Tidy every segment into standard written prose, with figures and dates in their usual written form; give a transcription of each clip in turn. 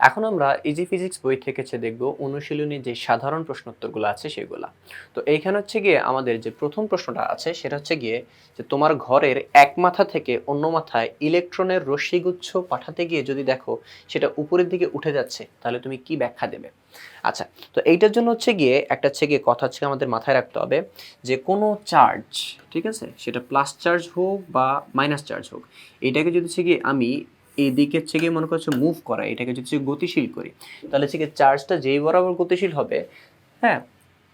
এখন আমরা easy physics বই থেকে দেখব অনুশীলনী যে সাধারণ প্রশ্নোত্তরগুলো আছে সেগুলা। তো এইখানে হচ্ছে গিয়ে আমাদের যে প্রথম প্রশ্নটা আছে সেটা হচ্ছে গিয়ে যে তোমার ঘরের এক মাথা থেকে অন্য মাথায় ইলেকট্রনের রশ্মিগুচ্ছ পাঠাতে গিয়ে যদি দেখো সেটা উপরের দিকে উঠে যাচ্ছে তাহলে তুমি কি ব্যাখ্যা দেবে? আচ্ছা, তো এইটার জন্য হচ্ছে গিয়ে একটা হচ্ছে গিয়ে কথা হচ্ছে আমাদের মাথায় রাখতে হবে যে কোনো চার্জ, ঠিক আছে, সেটা প্লাস চার্জ হোক বা মাইনাস চার্জ হোক, এটাকে যদি হচ্ছে গিয়ে আমি এইদিকে হচ্ছে গিয়ে মনে করছে মুভ করা, এটাকে যদি গতিশীল করি তাহলে হচ্ছে গিয়ে চার্জটা যেই বরাবর গতিশীল হবে, হ্যাঁ,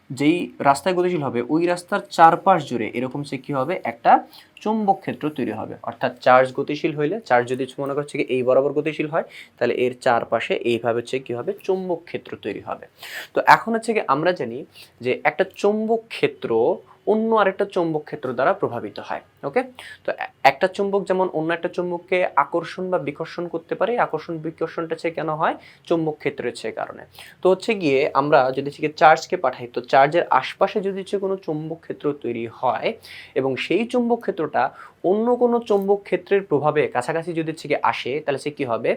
যেই রাস্তায় গতিশীল হবে ওই রাস্তার চারপাশ জুড়ে এরকম সে কি হবে, একটা চুম্বক ক্ষেত্র তৈরি হবে। অর্থাৎ চার্জ গতিশীল হইলে, চার্জ যদি মনে করছে কি এই বরাবর গতিশীল হয় তাহলে এর চারপাশে এইভাবে হচ্ছে কি হবে, চুম্বক ক্ষেত্র তৈরি হবে। তো এখন হচ্ছে কি আমরা জানি যে একটা চুম্বক ক্ষেত্র অন্য আরেকটা চৌম্বক ক্ষেত্র দ্বারা প্রভাবিত হয়। ওকে, তো একটা চুম্বক যেমন অন্য একটা চুম্বককে আকর্ষণ বা বিকর্ষণ করতে পারে, আকর্ষণ বিকর্ষণটা হচ্ছে কেন হয়, চুম্বক ক্ষেত্রের কারণে। তো হচ্ছে গিয়ে আমরা যদি হচ্ছে চার্জকে পাঠাই তো চার্জের আশপাশে যদি হচ্ছে কোনো চুম্বক ক্ষেত্র তৈরি হয় এবং সেই চুম্বক ক্ষেত্রটা অন্য কোনো চুম্বক ক্ষেত্রের প্রভাবে কাছাকাছি যদি হচ্ছে আসে তাহলে সে কি হবে,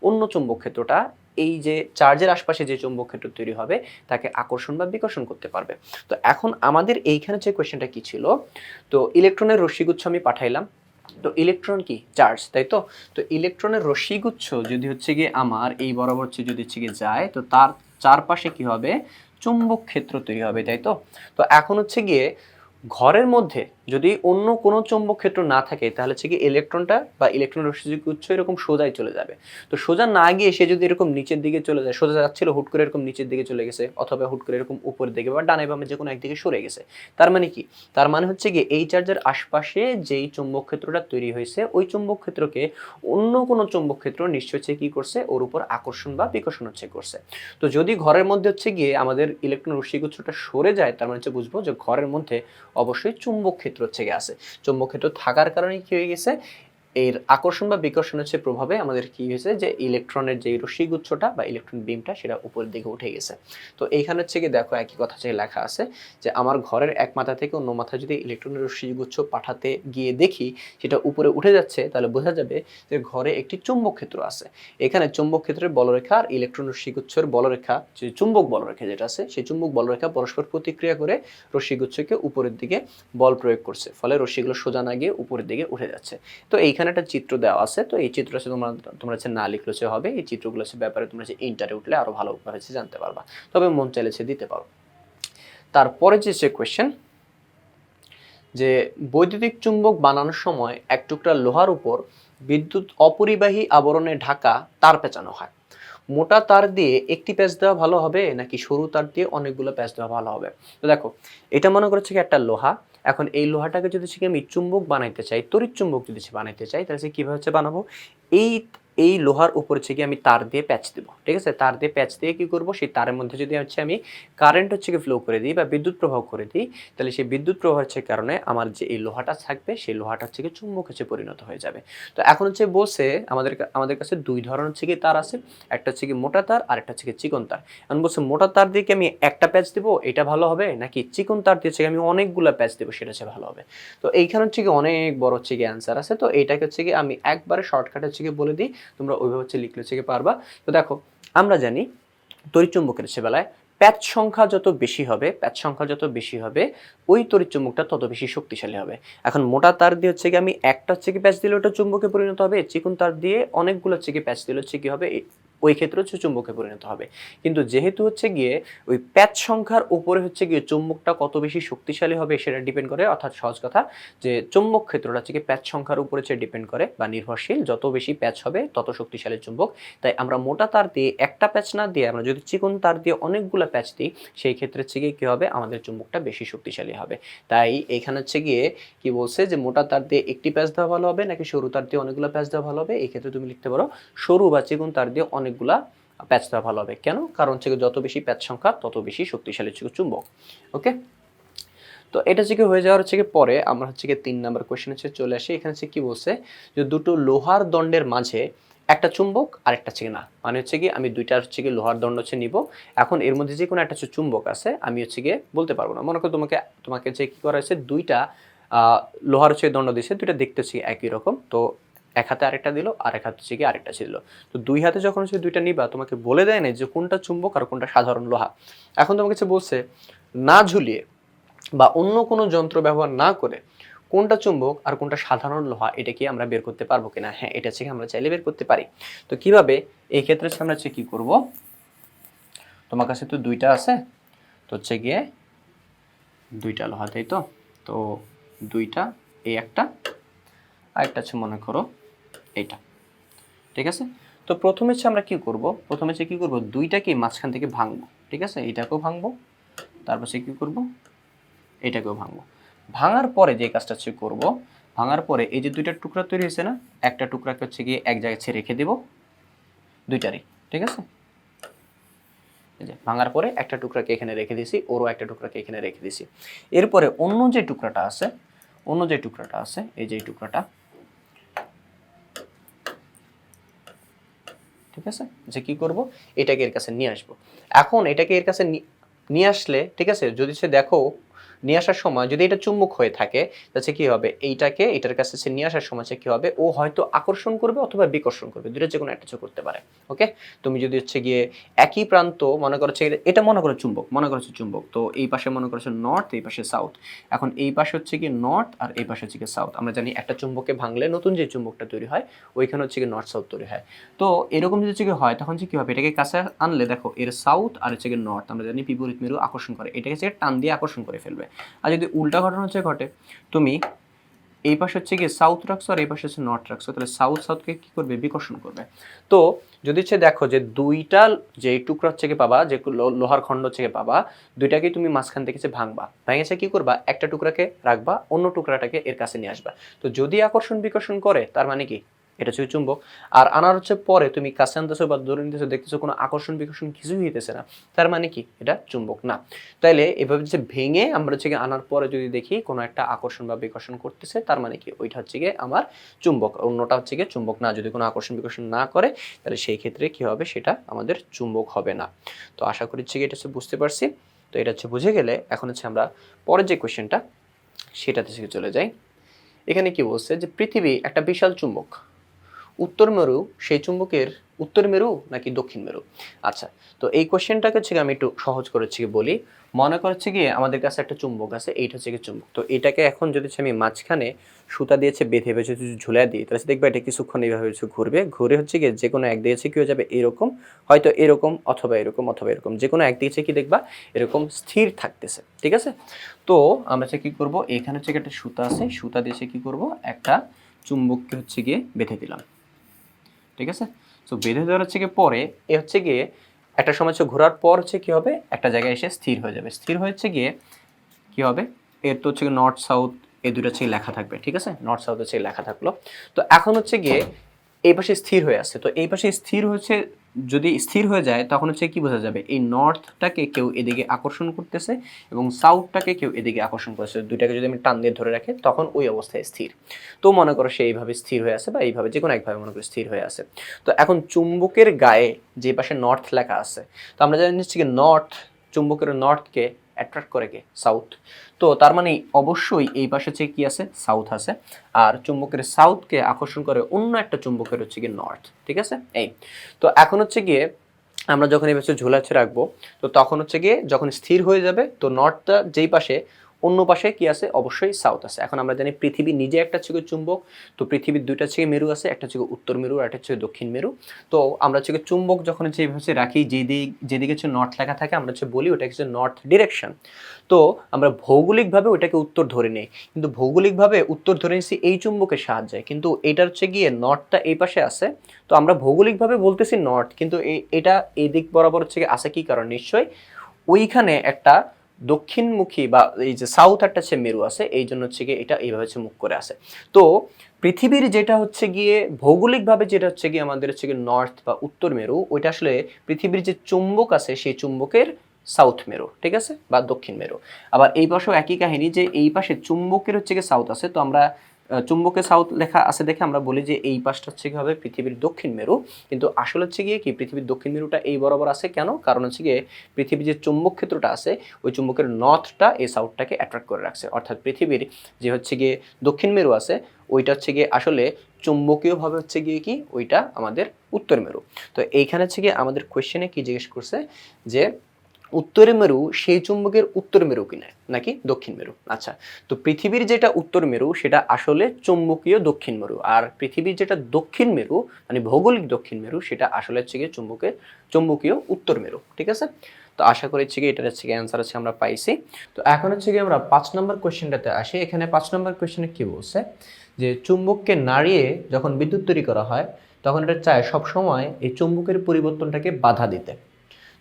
অন্য চুম্বক ক্ষেত্রটা এই যে চার্জের আশপাশে যে চুম্বক ক্ষেত্র তৈরি হবে তাকে আকর্ষণ বা বিকর্ষণ করতে পারবে। তো এখন আমাদের এইখানে যে কোয়েশ্চেনটা কি ছিল, তো ইলেকট্রনের রশ্মিগুচ্ছ আমি পাঠাইলাম, তো ইলেকট্রন কি চার্জ, তাই তো? তো ইলেকট্রনের রশ্মিগুচ্ছ যদি হচ্ছে গিয়ে আমার এই বরাবর যদি হচ্ছে গিয়ে যায় তো তার চারপাশে কি হবে, চুম্বক ক্ষেত্র তৈরি হবে, তাই তো? তো এখন হচ্ছে গিয়ে ঘরের মধ্যে যদি অন্য কোনো চৌম্বক ক্ষেত্র না থাকে তাহলে হচ্ছে কি ইলেকট্রনটা বা ইলেকট্রন রশ্মিগুচ্ছ এরকম সোজাই চলে যাবে। তো সোজা না গিয়ে সে যদি এরকম নিচের দিকে চলে যায়, সোজা যাচ্ছিল হুট করে এরকম নিচের দিকে চলে গেছে অথবা হুট করে এরকম উপরের দিকে বা ডানে বামে যে কোনো একদিকে সরে গেছে, তার মানে কি, তার মানে হচ্ছে গিয়ে এই চার্জের আশপাশে যেই চৌম্বক ক্ষেত্রটা তৈরি হয়েছে ওই চৌম্বক ক্ষেত্রকে অন্য কোনো চৌম্বক ক্ষেত্র নিশ্চয় হচ্ছে কি করছে, ওর উপর আকর্ষণ বা বিকর্ষণ হচ্ছে করছে। তো যদি ঘরের মধ্যে হচ্ছে গিয়ে আমাদের ইলেকট্রন রশ্মিগুচ্ছটা সরে যায় তার মানে হচ্ছে বুঝবো যে ঘরের মধ্যে অবশ্যই চুম্বক ক্ষেত্র হচ্ছে আছে। চুম্বক ক্ষেত্র থাকার কারণে কি হয়ে গেছে, এর আকর্ষণ বা বিকর্ষণের প্রভাবে আমাদের কি হয়েছে যে ইলেকট্রনের যে রশ্মিগুচ্ছটা বা ইলেকট্রন বিমটা সেটা উপরের দিকে উঠে গেছে। তো এইখানে হচ্ছে কি দেখো একই কথা লেখা আছে যে আমার ঘরের এক মাথা থেকে অন্য মাথায় যদি ইলেকট্রনের রশ্মিগুচ্ছ পাঠাতে গিয়ে দেখি সেটা উপরে উঠে যাচ্ছে তাহলে বোঝা যাবে যে ঘরে একটি চুম্বক ক্ষেত্র আছে। এখানে চুম্বক ক্ষেত্রের বলরেখা আর ইলেকট্রন রশ্মিগুচ্ছের বলরেখা, যে চুম্বক বলরেখা যেটা আছে সেই চুম্বক বলরেখা পরস্পর প্রতিক্রিয়া করে রশ্মিগুচ্ছকে উপরের দিকে বল প্রয়োগ করছে, ফলে রশ্মিগুলো সোজা না গিয়ে উপরের দিকে উঠে যাচ্ছে। তো এইখানে একটা চিত্র দেওয়া আছে, তো এই চিত্র তোমরা না লিখলে হবে, এই চিত্রগুলো ব্যাপারে তোমরা ইন্টারে উঠলে আরো ভালোভাবে জানতে পারবা, তবে মন চাইলে দিতে পারো। তারপরে যে কোয়েশ্চেন, যে বৈদ্যুতিক চুম্বক বানানোর সময় এক টুকরা লোহার উপর বিদ্যুৎ অপরিবাহী আবরণে ঢাকা তার পেঁচানো হয়, মোটা তার দিয়ে একটি প্যাচ দেওয়া ভালো হবে নাকি সরু তার দিয়ে অনেকগুলো প্যাচ দেওয়া ভালো হবে? তো দেখো, এটা মনে করছে কি একটা লোহা, এখন এই লোহাটাকে যদি আমি চুম্বক বানাইতে চাই, তড়িৎ চুম্বক যদি বানাইতে চাই তাহলে কিভাবে বানাবো, এই এই লোহার উপর আমি তার দিয়ে প্যাচ দেব, ঠিক আছে, তার দিয়ে প্যাচ দিয়ে কি করব, সেই তারের মধ্যে যদি আমি কারেন্ট ফ্লো করে দিই বা বিদ্যুৎ প্রবাহ করে দিই তাহলে সেই বিদ্যুৎ প্রবাহের কারণে আমার যে এই লোহাটা থাকবে সেই লোহাটা চুম্বক পরিণত হয়ে যাবে। তো এখন বলছে আমাদের কাছে দুই ধরনের কি তার আছে, একটা কি মোটা তার আর একটা কি চিকন তার। এখন বলছে মোটা তার দিয়ে আমি একটা প্যাচ দেব এটা ভালো হবে নাকি চিকন তার দিয়ে আমি অনেকগুলো প্যাচ দেব সেটা ভালো হবে? তো এইখানে কি অনেক বড় কি অ্যান্সার আছে, তো এইটাকে কি আমি একবারে শর্টকাটে কি বলে দিই, তোমরা ওইভাবে লিখলে কি পারবা। তো দেখো, আমরা জানি তড়িৎচুম্বকের বেলায় প্যাচ সংখ্যা যত বেশি হবে, প্যাচ সংখ্যা যত বেশি হবে ওই তড়িৎচুম্বকটা তত বেশি শক্তিশালী হবে। এখন মোটা তার দিয়ে কি আমি একটা কি প্যাচ দিলে ওটা চুম্বকে পরিণত হবে, চিকন তার দিয়ে অনেকগুলো কি প্যাচ দিলে কি হবে, ওই ক্ষেত্রে চুম্বকে পরিণত হবে। কিন্তু যেহেতু গিয়ে ওই প্যাচ সংখ্যার উপরে গিয়ে চুম্বকটা কত বেশি শক্তিশালী হবে সেটা ডিপেন্ড করে, অর্থাৎ সহজ কথা যে চুম্বক ক্ষেত্রটা কি প্যাচ সংখ্যার উপরে ডিপেন্ড করে বা নির্ভরশীল, যত বেশি প্যাচ হবে তত শক্তিশালী চুম্বক। তাই আমরা মোটা তার দিয়ে একটা প্যাচ না দিয়ে আমরা যদি চিকন তার দিয়ে অনেকগুলো প্যাচ দিই সেই ক্ষেত্রে কি হবে, আমাদের চুম্বকটা বেশি শক্তিশালী হবে। তাই এখানে গিয়ে কি বলছে যে মোটা তার দিয়ে একটি প্যাচ দেওয়া ভালো হবে নাকি সরু তার দিয়ে অনেকগুলো প্যাচ দেওয়া ভালো হবে, এই ক্ষেত্রে তুমি লিখতে পারো সরু বা চিকন তার দিয়ে অনেকগুলা প্যাচ দেওয়া ভালো হবে। কেন? কারণ যত বেশি প্যাচ সংখ্যা তত বেশি শক্তিশালী চুম্বক। ওকে, তো এটা হয়ে যাওয়ার পরে আমরা 3 নাম্বার কোশ্চেন চলে আসি। এখানে কি বলছে যে দুটো লোহার দণ্ডের মাঝে একটা চুম্বক আর একটা না, মানে কি আমি দুইটা লোহার দণ্ড নিব, এখন এর মধ্যে যে কোনো একটা চুম্বক আছে আমি বলতে পারবো না। মনে করো তোমাকে কি করা হয়েছে, দুইটা লোহার দণ্ড দিয়েছে, দুইটা দেখতে একই রকম, তো এক হাতে আরেকটা দিল, আর এক হাতে হচ্ছে গিয়ে আরেকটা ছিল। তো দুই হাতে যখন হচ্ছে দুইটা নিবা, তোমাকে বলে দেয় না যে কোনটা চুম্বক আর কোনটা সাধারণ লোহা। এখন তোমাকে কাছে বলছে না ঝুলিয়ে বা অন্য কোনো যন্ত্র ব্যবহার না করে কোনটা চুম্বক আর কোনটা সাধারণ লোহা, এটা কি আমরা বের করতে পারবো কিনা? হ্যাঁ, এটা হচ্ছে আমরা চাইলে বের করতে পারি। তো কিভাবে? এই ক্ষেত্রে আমরা হচ্ছে কি করব, তোমার কাছে তো দুইটা আছে, তো হচ্ছে গিয়ে দুইটা লোহা, তাই তো? তো দুইটা, এই একটা, আরেকটা হচ্ছে মনে করো এইটা, ঠিক আছে? তো প্রথমে হচ্ছে আমরা কি করব, প্রথমে হচ্ছে কি করব, দুইটাকে মাঝখান থেকে ভাঙবো, ঠিক আছে? এইটাকেও ভাঙবো, তারপর হচ্ছে কি করব, এটাকেও ভাঙবো। ভাঙার পরে যে কাজটা হচ্ছে করব, ভাঙার পরে এই যে দুইটা টুকরা তৈরি হয়েছে না, একটা টুকরাকে হচ্ছে গিয়ে এক জায়গায় ছেড়ে রেখে দেব, দুইটারই, ঠিক আছে? এই যে ভাঙার পরে একটা টুকরাকে এখানে রেখে দিয়েছি, ওরও একটা টুকরাকে এখানে রেখে দিয়েছি। এরপরে অন্য যে টুকরাটা আছে, অন্য যে টুকরাটা আছে, এই যে টুকরাটা, ঠিক আছে, যে কি করব, এটাকে এর কাছে নিয়ে আসবো। এখন এটাকে এর কাছে নিয়ে আসলে, ঠিক আছে, যদি সে দেখো নিয়ে আসার সময় যদি এটা চুম্বক হয়ে থাকে, তাহলে কি হবে, এইটাকে এটার কাছে সে নিয়ে আসার সময় কি হবে, ও হয়তো আকর্ষণ করবে অথবা বিকর্ষণ করবে, দুটো যে কোনো একটা কিছু করতে পারে। ওকে, তুমি যদি হচ্ছে গিয়ে একই প্রান্ত মনে করছো, এটা মনে করো চুম্বক, মনে করছো চুম্বক, তো এই পাশে মনে করছো নর্থ, এই পাশে সাউথ। এখন এই পাশে হচ্ছে কি নর্থ আর এই পাশে হচ্ছে কি সাউথ। আমরা জানি একটা চুম্বকে ভাঙলে নতুন যে চুম্বকটা তৈরি হয় ওইখানে হচ্ছে কি নর্থ সাউথ তৈরি হয়। তো এরকম যদি হচ্ছে কি হয়, তখন কি হবে, এটাকে কাছে আনলে দেখো এর সাউথ আর হচ্ছে কি নর্থ, আমরা জানি বিপরীত মেরু আকর্ষণ করে, এটাকে হচ্ছে টান দিয়ে আকর্ষণ করে ফেলবে। আর যদি উল্টা ঘটনা হচ্ছে ঘটে, তুমি এই পাশে হচ্ছে গিয়ে সাউথ রাখছো আর এই পাশে হচ্ছে নর্থ রাখছো, তাহলে সাউথ সাউথকে কি করবে, বিকর্ষণ করবে। তো যদি হচ্ছে দেখো যে দুইটা যে টুকরা হচ্ছে গিয়ে পাবা, যে লোহার খণ্ড হচ্ছে গিয়ে পাবা, দুইটাকেই তুমি মাঝখান থেকে ভাঙবা, ভেঙেছে কি করবা, একটা টুকরাকে রাখবা, অন্য টুকরাটাকে এর কাছে নিয়ে আসবা। তো যদি আকর্ষণ বিকর্ষণ করে, তার মানে কি এটা হচ্ছে চুম্বক। আর আনার হচ্ছে পরে তুমি কাছে আনতেছো বা দূরে নিতেছো, দেখতেছো কোনো আকর্ষণ বিকর্ষণ কিছুই হইতেছে না, তার মানে কি এটা চুম্বক না। তাইলে এভাবে যে ভেঙে আমরা হচ্ছে আনার পরে যদি দেখি কোনো একটা আকর্ষণ বা বিকর্ষণ করতেছে, তার মানে কি ওইটা হচ্ছে গিয়ে আমার চুম্বক, অন্যটা হচ্ছে গিয়ে চুম্বক না। যদি কোনো আকর্ষণ বিকর্ষণ না করে, তাহলে সেই ক্ষেত্রে কি হবে, সেটা আমাদের চুম্বক হবে না। তো আশা করি হচ্ছে এটা হচ্ছে বুঝতে পারছি। তো এটা হচ্ছে বুঝে গেলে এখন হচ্ছে আমরা পরের যে কোয়েশ্চেনটা সেটাতে চলে যাই। এখানে কি বলছে যে পৃথিবী একটা বিশাল চুম্বক, উত্তর মেরু সেই চুম্বকের উত্তর মেরু নাকি দক্ষিণ মেরু? আচ্ছা, তো এই কোশ্চেনটাকে হচ্ছে আমি একটু সহজ করেছি বলি। মনে করছে গিয়ে আমাদের কাছে একটা চুম্বক আছে, এইটা হচ্ছে গিয়ে চুম্বক। তো এটাকে এখন যদি আমি মাঝখানে সুতা দিয়েছে বেঁধে বেঁধে যদি ঝুলাই দিই, তাহলে দেখবে এটা কিছুক্ষণ এইভাবে ঘুরবে, ঘুরে হচ্ছে গিয়ে যে কোনো এক দিয়েছে কি হয়ে যাবে, এরকম, হয়তো এরকম অথবা এরকম অথবা এরকম, যে কোনো এক দিয়েছে কি দেখবা এরকম স্থির থাকতেছে, ঠিক আছে? তো আমরা হচ্ছে কি করব, এখানে হচ্ছে একটা সুতা আছে, সুতা দিয়েছে কি করব, একটা চুম্বককে হচ্ছে গিয়ে বেঁধে দিলাম, ঠিক আছে? সো বেঁধে দেওয়ার হচ্ছে গিয়ে পরে এ হচ্ছে গিয়ে একটা সময় ঘোরার পর হচ্ছে কি হবে, একটা জায়গায় এসে স্থির হয়ে যাবে। স্থির হচ্ছে গিয়ে কি হবে, এর তো হচ্ছে নর্থ সাউথ এই দুটো হচ্ছে লেখা থাকবে, ঠিক আছে? নর্থ সাউথ হচ্ছে লেখা থাকলো। তো এখন হচ্ছে গিয়ে এই পাশে স্থির হয়ে আছে, তো এই পাশে স্থির হচ্ছে, যদি স্থির হয়ে যায় তখন হচ্ছে কি বোঝা যাবে, এই নর্থটাকে কেউ এদিকে আকর্ষণ করতেছে এবং সাউথটাকে কেউ এদিকে আকর্ষণ করতেছে, দুইটাকে যদি আমি টান দিয়ে ধরে রাখি তখন ওই অবস্থায় স্থির। তো মনে করো সে এইভাবে স্থির হয়ে আছে বা এইভাবে যে কোনো একভাবে মনে করো স্থির হয়ে আছে। তো এখন চুম্বকের গায়ে যে পাশে নর্থ লেখা আছে, তো আমরা জানি হচ্ছে কি নর্থ, চুম্বকের নর্থকে অ্যাট্রাক্ট করে কে, সাউথ। তো তার মানে অবশ্যই এই পাশে হচ্ছে কি আছে, সাউথ আছে। আর চুম্বকের সাউথকে আকর্ষণ করে অন্য একটা চুম্বকের হচ্ছে গিয়ে নর্থ, ঠিক আছে? এই তো এখন হচ্ছে গিয়ে আমরা যখন এই পাশে ঝোলাচ্ছে রাখবো, তো তখন হচ্ছে গিয়ে যখন স্থির হয়ে যাবে, তো নর্থটা যেই পাশে, অন্য পাশে কি আছে, অবশ্যই সাউথ আছে। এখন আমরা জানি পৃথিবী নিজে একটা হচ্ছে চুম্বক, তো পৃথিবীর দুইটা হচ্ছে মেরু আছে, একটা হচ্ছে উত্তর মেরু আর একটা হচ্ছে দক্ষিণ মেরু। তো আমরা হচ্ছে চুম্বক যখন হচ্ছে এইভাবে রাখি, যেদিকে হচ্ছে নর্থ লেখা থাকে আমরা হচ্ছে বলি ওটা হচ্ছে নর্থ ডিরেকশন। তো আমরা ভৌগোলিকভাবে ওইটাকে উত্তর ধরে নিই, কিন্তু ভৌগোলিকভাবে উত্তর ধরে নিচ্ছি এই চুম্বকের সাহায্যে, কিন্তু এটা হচ্ছে গিয়ে নর্থটা এই পাশে আছে। তো আমরা ভৌগোলিকভাবে বলতেছি নর্থ, কিন্তু এটা এই দিক বরাবর হচ্ছে আছে, কি কারণ, নিশ্চয়ই ওইখানে একটা দক্ষিণমুখী বা এই যে সাউথ একটা হচ্ছে মেরু আছে, এই জন্য হচ্ছে গিয়ে এটা এইভাবে হচ্ছে মুখ করে আছে। তো পৃথিবীর যেটা হচ্ছে গিয়ে ভৌগোলিকভাবে যেটা হচ্ছে গিয়ে আমাদের হচ্ছে গিয়ে নর্থ বা উত্তর মেরু, ওইটা আসলে পৃথিবীর যে চুম্বক আছে সেই চুম্বকের সাউথ মেরু, ঠিক আছে, বা দক্ষিণ মেরু। আবার এই পাশেও একই কাহিনী, যে এই পাশে চুম্বকের হচ্ছে গিয়ে সাউথ আছে, তো আমরা চুম্বকে সাউথ লেখা আছে দেখে আমরা বলি যে এই পাশটা হচ্ছে কি হবে পৃথিবীর দক্ষিণ মেরু, কিন্তু আসলে হচ্ছে গিয়ে কি পৃথিবীর দক্ষিণ মেরুটা এই বরাবর আছে, কেন, কারণ হচ্ছে গিয়ে পৃথিবীর যে চুম্বক ক্ষেত্রটা আছে ওই চুম্বকের নর্থটা এই সাউথটাকে অ্যাট্রাক্ট করে রাখছে, অর্থাৎ পৃথিবীর যে হচ্ছে গিয়ে দক্ষিণ মেরু আছে ওইটা হচ্ছে গিয়ে আসলে চুম্বকীয়ভাবে হচ্ছে গিয়ে কি ওইটা আমাদের উত্তর মেরু। তো এইখানে হচ্ছে গিয়ে আমাদের কোয়েশ্চেনে কি জিজ্ঞেস করছে যে উত্তর মেরু সেই চুম্বকের উত্তর মেরু কিনা নাকি দক্ষিণ মেরু। আচ্ছা, তো পৃথিবীর যেটা উত্তর মেরু সেটা আসলে চুম্বকীয় দক্ষিণ মেরু, আর পৃথিবীর যেটা দক্ষিণ মেরু মানে ভৌগোলিক দক্ষিণ মেরু সেটা আসলে হচ্ছে গিয়ে চুম্বকীয় উত্তর মেরু। ঠিক আছে, তো আশা করি হচ্ছে গিয়ে এটার হচ্ছে গিয়ে অ্যান্সার আছে আমরা পাইছি। তো এখন হচ্ছে গিয়ে আমরা 5 নম্বর কোয়েশ্চেনটাতে আসি। এখানে 5 নম্বর কোয়েশ্চেনে কি বলছে যে চুম্বককে নাড়িয়ে যখন বিদ্যুৎ তৈরি করা হয় তখন এটা চায় সবসময় এই চুম্বকের পরিবর্তনটাকে বাধা দিতে।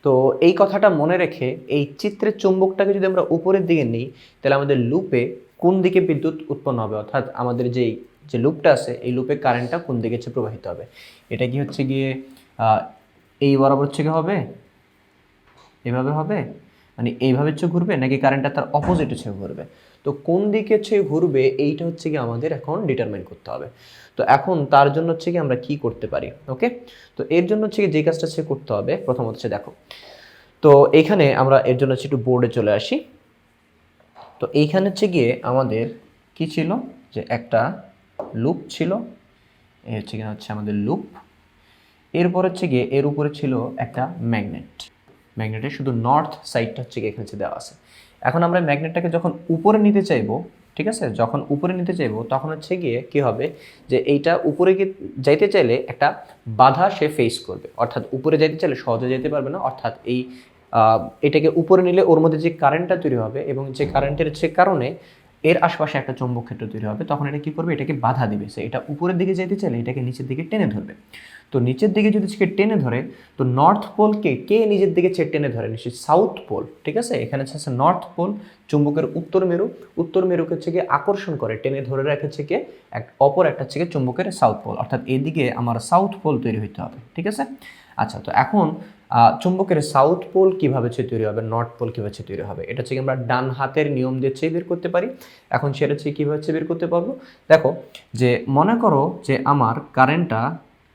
তো এই কথাটা মনে রেখে এই চিত্রের চুম্বকটাকে যদি আমরা উপরের দিকে নিই তাহলে আমাদের লুপে কোন দিকে বিদ্যুৎ উৎপন্ন হবে, অর্থাৎ আমাদের যে লুপটা আছে এই লুপে কারেন্টটা কোন দিকে হচ্ছে প্রবাহিত হবে। এটা কি হচ্ছে গিয়ে এই বরাবর হচ্ছে কি হবে, এভাবে হবে, মানে এইভাবে হচ্ছে ঘুরবে নাকি কারেন্টটা তার অপোজিট হচ্ছে ঘুরবে। তো কোন দিকে হচ্ছে ঘুরবে এইটা হচ্ছে কি আমাদের এখন ডিটারমাইন করতে হবে। তো এখন তার জন্য হচ্ছে কি আমরা কি করতে পারি, ওকে। তো এর জন্য হচ্ছে কি যে কাজটা হচ্ছে করতে হবে প্রথমত হচ্ছে দেখো, তো এইখানে আমরা এর জন্য হচ্ছে একটু বোর্ডে চলে আসি। তো এইখানে হচ্ছে গিয়ে আমাদের কি ছিল যে একটা লুপ ছিল, এই হচ্ছে কিনা হচ্ছে আমাদের লুপ। এরপর হচ্ছে গিয়ে এর উপরে ছিল একটা ম্যাগনেটের শুধু নর্থ সাইডটা হচ্ছে গিয়ে এখানে দেওয়া আছে। এখন আমরা ম্যাগনেটটাকে যখন উপরে নিতে চাইবো, ঠিক আছে, যখন উপরে নিতে চাইবো তখন হচ্ছে গিয়ে কি হবে যে এইটা উপরে গিয়ে যাইতে চাইলে একটা বাধা সে ফেস করবে, অর্থাৎ উপরে যাইতে চাইলে সহজে যেতে পারবে না। অর্থাৎ এটাকে উপরে নিলে ওর মধ্যে যে কারেন্টটা তৈরি হবে এবং যে কারেন্টের যে কারণে এর আশপাশে একটা চৌম্বক ক্ষেত্র তৈরি হবে, তখন এটা কি করবে, এটাকে বাধা দিবে। সে এটা উপরের দিকে যেতে চাইলে এটাকে নিচের দিকে টেনে ধরবে। তো নিচের দিকে যদি সে টেনে ধরে তো নর্থ পোলকে কে নিজের দিকে টেনে ধরে, নিশ্চয়ই সাউথ পোল। ঠিক আছে, এখানে হচ্ছে নর্থ পোল চুম্বকের উত্তর মেরুকে হচ্ছে গিয়ে আকর্ষণ করে টেনে ধরে রেখেছে কে অপর একটা হচ্ছে গিয়ে চুম্বকের সাউথ পোল, অর্থাৎ এদিকে আমার সাউথ পোল তৈরি হইতে হবে। ঠিক আছে, আচ্ছা, তো এখন চুম্বকের সাউথ পোল কিভাবে তৈরি হবে, নর্থ পোল কিভাবে তৈরি হবে, এটা হচ্ছে আমরা ডান হাতের নিয়ম দিয়ে বের করতে পারি। এখন সেটা হচ্ছে কিভাবে বের করতে পারবো, দেখো যে মনে করো যে আমার কারেন্টটা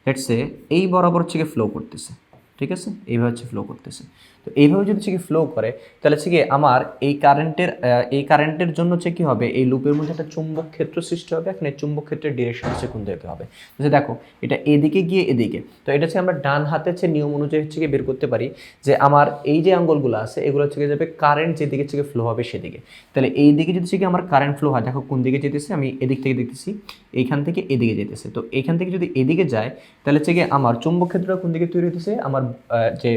লেটস সে এই বরাবর হচ্ছে ফ্লো করতেছে। ঠিক আছে, এইভাবে হচ্ছে ফ্লো করতেছে। তো এইভাবে যদি হচ্ছে ফ্লো করে তাহলে হচ্ছে কি আমার এই কারেন্টের জন্য হচ্ছে কি হবে, এই লুপের মধ্যে একটা চুম্বক ক্ষেত্র সৃষ্টি হবে। এখন এই চুম্বক ক্ষেত্রের ডিরেকশন হচ্ছে কোন দিকে হবে, যে দেখো এটা এদিকে গিয়ে এদিকে। তো এটা হচ্ছে আমরা ডান হাতে হচ্ছে নিয়ম অনুযায়ী হচ্ছে বের করতে পারি যে আমার এই যে আঙ্গুলগুলো আছে এগুলো হচ্ছে যাবে কারেন্ট যেদিকে হচ্ছে ফ্লো হবে সেদিকে। তাহলে এই দিকে যদি হচ্ছে আমার কারেন্ট ফ্লো হয়, দেখো কোন দিকে যেতেছে, আমি এদিক থেকে দেখতেছি এইখান থেকে এদিকে যেতেছে। তো এইখান থেকে যদি এদিকে যায় তাহলে হচ্ছে গিয়ে আমার চুম্বক ক্ষেত্রটা কোন দিকে তৈরি হতেছে, আমার যে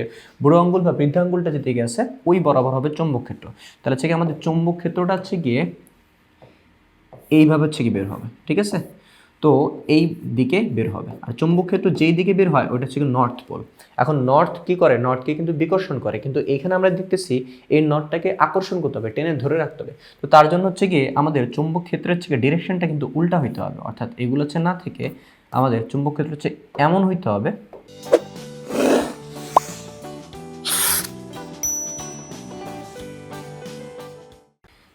বুড়ো আঙ্গুল বা বৃদ্ধ আঙ্গুলটা যেদিকে আছে ওই বরাবর হবে চুম্বক ক্ষেত্র। তাহলে হচ্ছে গিয়ে আমাদের চুম্বক ক্ষেত্রটা হচ্ছে গিয়ে এইভাবে হচ্ছে কি বের হবে। ঠিক আছে, তো এই দিকে বের হবে, আর চুম্বক ক্ষেত্র যেই দিকে বের হয় ওটা হচ্ছে নর্থ পোল। এখন নর্থ কি করে, নর্থকে কিন্তু বিকর্ষণ করে, কিন্তু এইখানে আমরা দেখতেছি এই নর্থটাকে আকর্ষণ করতে হবে, টেনে ধরে রাখতে হবে। তো তার জন্য হচ্ছে গিয়ে আমাদের চুম্বক ক্ষেত্রের হচ্ছে ডিরেকশনটা কিন্তু উল্টা হইতে হবে, অর্থাৎ এগুলো হচ্ছে না থেকে আমাদের চুম্বক ক্ষেত্র হচ্ছে এমন হইতে হবে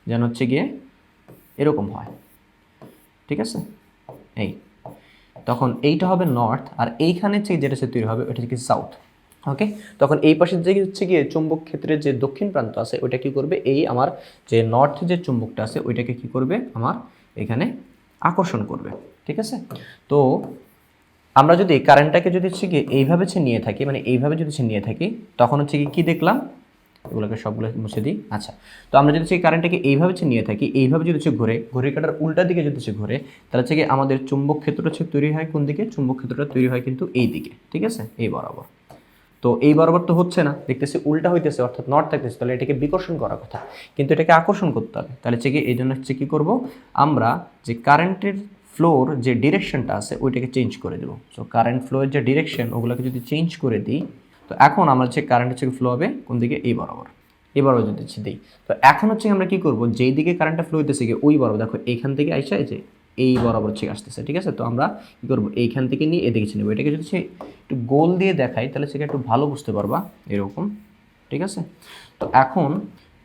যেন হচ্ছে গিয়ে এরকম হয়। ঠিক আছে, এই তখন এইটা হবে নর্থ, আর এইখানে যেটা তৈরি হবে ওটা হচ্ছে সাউথ। ওকে, তখন এই পাশের যে হচ্ছে গিয়ে চুম্বক ক্ষেত্রের যে দক্ষিণ প্রান্ত আছে ওইটা কি করবে, এই আমার যে নর্থ যে চুম্বকটা আছে ওইটাকে কি করবে, আমার এখানে আকর্ষণ করবে। ঠিক আছে, তো আমরা যদি কারেন্টটাকে যদি হচ্ছে গিয়ে এইভাবে নিয়ে থাকি, মানে এইভাবে যদি নিয়ে থাকি তখন হচ্ছে কি দেখলাম, এগুলোকে সবগুলো মুছে দিই। আচ্ছা, তো আমরা যদি সেই কারেন্টটাকে এইভাবে নিয়ে থাকি, এইভাবে যদি ঘুরে ঘড়ির কাঁটার উল্টা দিকে যদি ঘুরে তাহলে হচ্ছে কি আমাদের চুম্বক ক্ষেত্রটা তৈরি হয় কোন দিকে, চুম্বক ক্ষেত্রটা তৈরি হয় কিন্তু এই দিকে। ঠিক আছে, এই বরাবর। তো এই বরাবর তো হচ্ছে না, দেখতেছি উল্টা হইতেছে, অর্থাৎ নর্থ থাকতেছে, তাহলে এটাকে বিকর্ষণ করার কথা, কিন্তু এটাকে আকর্ষণ করতে হবে। তাহলে হচ্ছে কি এই জন্য হচ্ছে কী করবো, আমরা যে কারেন্টের ফ্লোর যে ডিরেকশনটা আছে ওইটাকে চেঞ্জ করে দেবো। সো কারেন্ট ফ্লোয়ের যে ডিরেকশন ওগুলোকে যদি চেঞ্জ করে দিই তো এখন আমার যে কারেন্ট হচ্ছে ফ্লো হবে কোন দিকে, এই বরাবর। এই বরাবর যদি দিই তো এখন হচ্ছে আমরা কি করব, যেই দিকে কারেন্টটা ফ্লো হইতেছে গিয়ে ওই বরাবর, দেখো এইখান থেকে আইসা যে এই বরাবর হচ্ছে আসতেছে। ঠিক আছে, তো আমরা কী করবো, এইখান থেকে নিয়ে এদিকে নেবো। এটাকে যদি একটু গোল দিয়ে দেখাই তাহলে সেটা একটু ভালো বুঝতে পারবা, এরকম। ঠিক আছে, তো এখন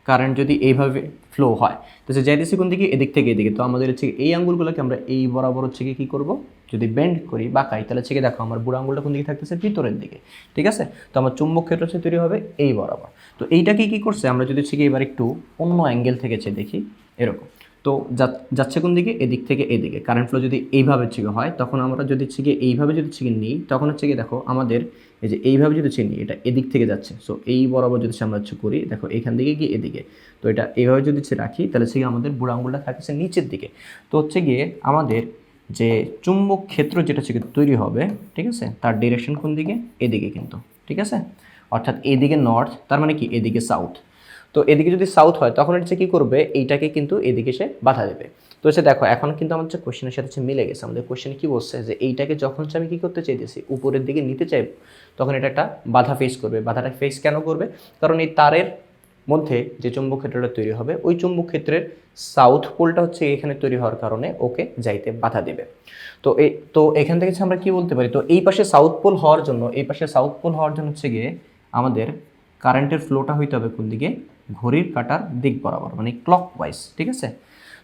কারেন্ট যদি এইভাবে ফ্লো হয় তো সে যাইতেছে কোন দিকে, এদিক থেকে এদিকে। তো আমাদের হচ্ছে এই আঙ্গুলগুলোকে আমরা এই বরাবর হচ্ছে কী করবো, যদি বেন্ড করি বাঁকাই তাহলে হচ্ছে দেখো আমার বুড়ো আঙ্গুলটা কোন দিকে থাকতেছে, ভিতরের দিকে। ঠিক আছে, তো আমার চুম্বক ক্ষেত্র হচ্ছে তৈরি হবে এই বরাবর। তো এইটাকে কী করছে, আমরা যদি হচ্ছে এবার একটু অন্য অ্যাঙ্গেল থেকে দেখি এরকম। তো তো যাচ্ছে কোন দিকে, এদিক থেকে এদিকে। কারেন্ট ফ্লো যদি এইভাবে হচ্ছে হয়, তখন আমরা যদি হচ্ছে গিয়ে এইভাবে যদি হচ্ছে নিই, তখন হচ্ছে গিয়ে দেখো আমাদের এই যে এইভাবে যদি হচ্ছে নিই, এটা এদিক থেকে যাচ্ছে। সো এই বরাবর যদি আমরা হচ্ছে করি, দেখো এখান থেকে গিয়ে এদিকে, তো এটা এইভাবে যদি হচ্ছে রাখি, তাহলে হচ্ছে গিয়ে আমাদের বুড়ো আঙুলটা থাকছে নিচের দিকে। তো হচ্ছে গিয়ে আমাদের যে চুম্বক ক্ষেত্র যেটা হচ্ছে তৈরি হবে, ঠিক আছে, তার ডিরেকশন কোন দিকে, এদিকে কিন্তু, ঠিক আছে। অর্থাৎ এদিকে নর্থ, তার মানে কি এদিকে সাউথ। তো এদিকে যদি সাউথ হয়, তখন হচ্ছে কি করবে, এইটাকে কিন্তু এদিকে সে বাধা দেবে। তো হচ্ছে দেখো এখন কিন্তু আমাদের হচ্ছে কোশ্চেনের সাথে হচ্ছে মিলে গেছে। আমাদের কোশ্চেনে কি বলছে যে এইটাকে যখন হচ্ছে আমি কি করতে চাইতেছি, উপরের দিকে নিতে চাইব, তখন এটা একটা বাধা ফেস করবে। বাধাটা ফেস কেন করবে, কারণ এই তারের মধ্যে যে চুম্বক ক্ষেত্রটা তৈরি হবে, ওই চুম্বক ক্ষেত্রের সাউথ পোলটা হচ্ছে এখানে তৈরি হওয়ার কারণে ওকে যাইতে বাধা দেবে। তো এখান থেকে আমরা কি বলতে পারি, তো এই পাশে সাউথ পোল হওয়ার জন্য, এই পাশে সাউথ পোল হওয়ার জন্য হচ্ছে গিয়ে আমাদের কারেন্টের ফ্লোটা হইতে হবে কোন দিকে, ঘড়ির কাঁটার দিক বরাবর, মানে ক্লকওয়াইজ, ঠিক আছে।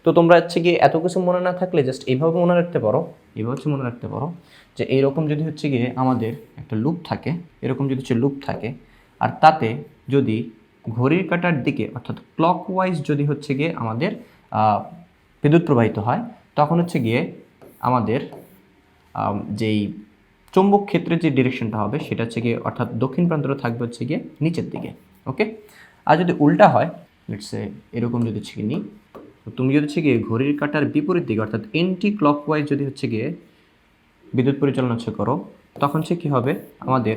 তো তোমরা হচ্ছে গিয়ে এত কিছু মনে না থাকলে জাস্ট এইভাবে মনে রাখতে পারো, এইভাবে হচ্ছে মনে রাখতে পারো যে এইরকম যদি হচ্ছে গিয়ে আমাদের একটা লুপ থাকে, এরকম যদি হচ্ছে লুপ থাকে, আর তাতে যদি ঘড়ির কাঁটার দিকে অর্থাৎ ক্লকওয়াইজ যদি হচ্ছে গিয়ে আমাদের বিদ্যুৎ প্রবাহিত হয়, তখন হচ্ছে গিয়ে আমাদের যেই চৌম্বক ক্ষেত্রের যে ডিরেকশনটা হবে সেটা হচ্ছে গিয়ে, অর্থাৎ দক্ষিণ প্রান্তটা থাকবে হচ্ছে গিয়ে নিচের দিকে, ওকে। আর যদি উল্টা হয়, লেটস সে এরকম যদি হচ্ছে গিয়ে নিই, তুমি যদি হচ্ছে গিয়ে ঘড়ির কাঁটার বিপরীত দিকে অর্থাৎ এন্টি ক্লকওয়াইজ যদি হচ্ছে গিয়ে বিদ্যুৎ পরিচালনা হচ্ছে করো, তখন সে কী হবে, আমাদের